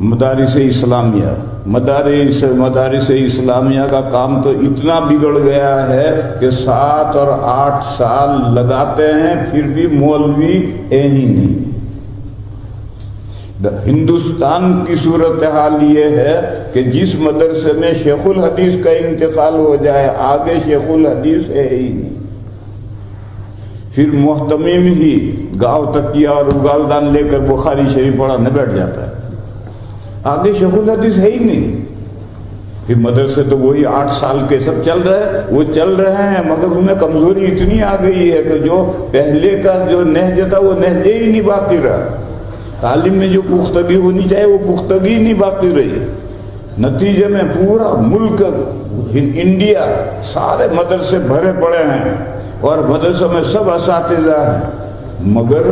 مدارس اسلامیہ کا کام تو اتنا بگڑ گیا ہے کہ 7 اور 8 سال لگاتے ہیں پھر بھی مولوی ہی نہیں۔ ہندوستان کی صورتحال یہ ہے کہ جس مدرسے میں شیخ الحدیث کا انتقال ہو جائے آگے شیخ الحدیث ہے ہی نہیں، پھر محتمم ہی گاؤں تکیہ اور اگالدان لے کر بخاری شریف پڑھانے بیٹھ جاتا ہے، آگے شیخ الحدیث ہے ہی نہیں۔ پھر مدرسے تو وہی 8 سال کے سب چل رہے ہیں مگر ان میں کمزوری اتنی آ گئی ہے کہ جو پہلے کا جو نہج تھا وہ نہج ہی نہیں باقی رہا، تعلیم میں جو پختگی ہونی چاہیے وہ پختگی نہیں باقی رہی۔ نتیجے میں پورا ملک انڈیا سارے مدرسے بھرے پڑے ہیں اور مدرسوں میں سب اساتذہ ہیں، مگر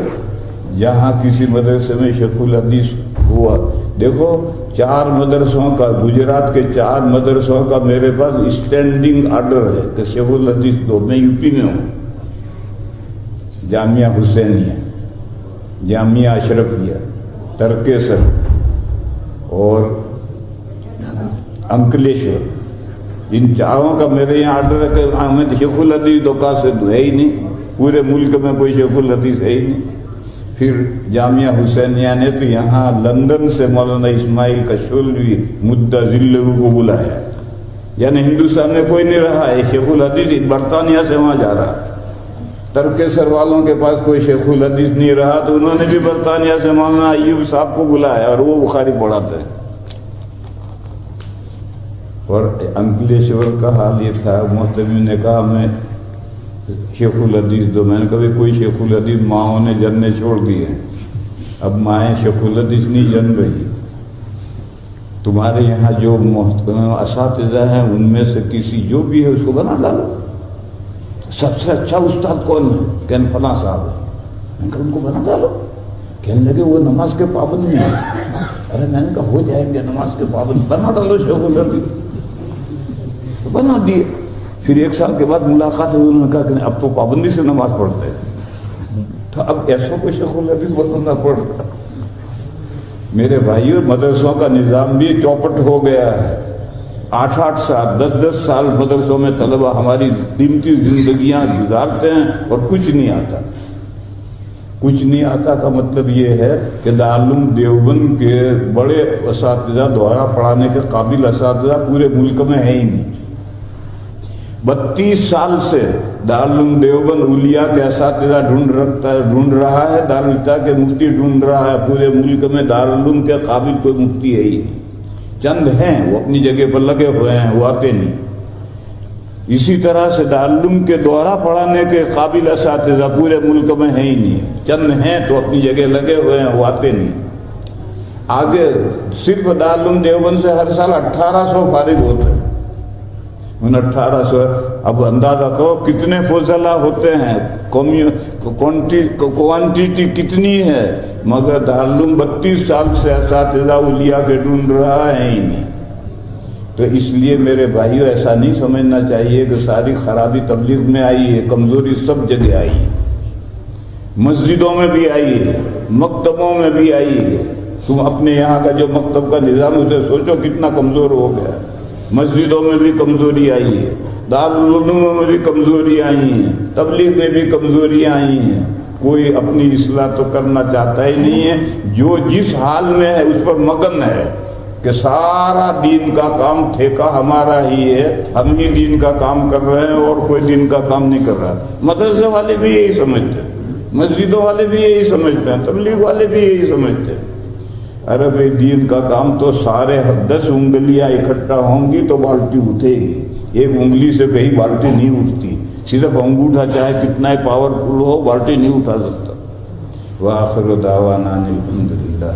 جہاں کسی مدرسے میں شیخ الحدیث ہوا، دیکھو 4 مدرسوں کا، گجرات کے 4 مدرسوں کا میرے پاس اسٹینڈنگ آرڈر ہے کہ شیخ الحدیث تو میں یو پی میں ہوں، جامعہ حسینیہ، جامعہ اشرفیہ، ترکیسر اور انکلیشور، ان 4 کا میرے یہاں آرڈر ہے کہ ہمیں شیخ الحدیث دو کا سے ہے ہی نہیں، پورے ملک میں کوئی شیخ الحدیث ہے ہی نہیں۔ پھر جامعہ حسینیہ نے تو یہاں لندن سے مولانا اسماعیل کشولوی مدہ ذلہ کو بلایا، یعنی ہندوستان میں کوئی نہیں رہا ہے شیخ الحدیث، برطانیہ سے وہاں جا رہا۔ ترکیسر والوں کے پاس کوئی شیخ الحدیث نہیں رہا تو انہوں نے بھی برطانیہ سے مولانا ایوب صاحب کو بلایا اور وہ بخاری پڑھاتے ہیں۔ اور انکلیشور کا حال یہ تھا، محتمم نے کہا میں شیخ الحدیث دو، میں نے کہا کوئی شیخ الحدیث ماؤں نے جننے چھوڑ دیے ہیں، اب مائیں شیخ الحدیث نہیں جن رہی، تمہارے یہاں جو اساتذہ ہیں ان میں سے کسی جو بھی ہے اس کو بنا ڈالو، سب سے اچھا استاد کون ہے؟ کہنے فلاں صاحب ہے، میں نے کہا ان کو بنا ڈالو، کہنے لگے وہ نماز کے پابند نہیں ہے، ارے میں نے کہا ہو جائیں گے نماز کے پابند، بنا ڈالو شیخ الحدیث، بنا دیے۔ پھر 1 سال کے بعد ملاقات ہوئی، انہوں نے کہا کہ اب تو پابندی سے نماز پڑھتے ہیں، تو اب ایسا کوئی شیخ الحدیث بننا پڑ رہا۔ میرے بھائیو مدرسوں کا نظام بھی چوپٹ ہو گیا ہے، 8 سال 10 سال مدرسوں میں طلبہ ہماری قیمتی زندگیاں گزارتے ہیں اور کچھ نہیں آتا۔ کچھ نہیں آتا کا مطلب یہ ہے کہ دارالعلوم دیوبند کے بڑے اساتذہ دوبارہ پڑھانے کے قابل اساتذہ پورے ملک میں ہے ہی نہیں۔ 32 سال سے دارالعلوم دیوبند اولیاء کے اساتذہ ڈھونڈ رہا ہے، دارالفتہ کے مفتی ڈھونڈ رہا ہے، پورے ملک میں دارالعلوم کے قابل کوئی مفتی ہے ہی نہیں۔ چند ہیں وہ اپنی جگہ پر لگے ہوئے ہیں، وہ آتے نہیں۔ اسی طرح سے دارالعلوم کے دوارا پڑھانے کے قابل اساتذہ پورے ملک میں ہیں ہی نہیں، چند ہیں تو اپنی جگہ لگے ہوئے ہیں، وہ آتے نہیں۔ آگے صرف دارالعلوم دیوبند سے ہر سال 1800 فارغ ہوتے ہیں، ان 1800 اب اندازہ کرو کتنے فضلہ ہوتے ہیں، کوانٹیٹی کتنی ہے، مگر دارالعلوم 32 سال سے اساتذہ اولیاء کے ڈھونڈ رہا ہے ہی نہیں۔ تو اس لیے میرے بھائیو ایسا نہیں سمجھنا چاہیے کہ ساری خرابی تبلیغ میں آئی ہے، کمزوری سب جگہ آئی ہے، مسجدوں میں بھی آئی ہے، مکتبوں میں بھی آئی ہے۔ تم اپنے یہاں کا جو مکتب کا نظام اسے سوچو کتنا کمزور ہو گیا، مسجدوں میں بھی کمزوری آئی ہے، دارالعلوم میں بھی کمزوری آئی ہیں، تبلیغ میں بھی کمزوری آئی ہیں۔ کوئی اپنی اصلاح تو کرنا چاہتا ہی نہیں ہے، جو جس حال میں ہے اس پر مگن ہے کہ سارا دین کا کام ٹھیکہ ہمارا ہی ہے، ہم ہی دین کا کام کر رہے ہیں اور کوئی دین کا کام نہیں کر رہا۔ مدرسے والے بھی یہی سمجھتے ہیں، مسجدوں والے بھی یہی سمجھتے ہیں، تبلیغ والے بھی یہی سمجھتے ہیں۔ ارے بھائی دین کا کام تو سارے 10 انگلیاں اکٹھا ہوں گی تو بالٹی اٹھے گی، ایک انگلی سے کہیں بالٹی نہیں اٹھتی، صرف انگوٹھا چاہے کتنا ہی پاورفل ہو بالٹی نہیں اٹھا سکتا۔ وآخر دعوانا الحمدللہ۔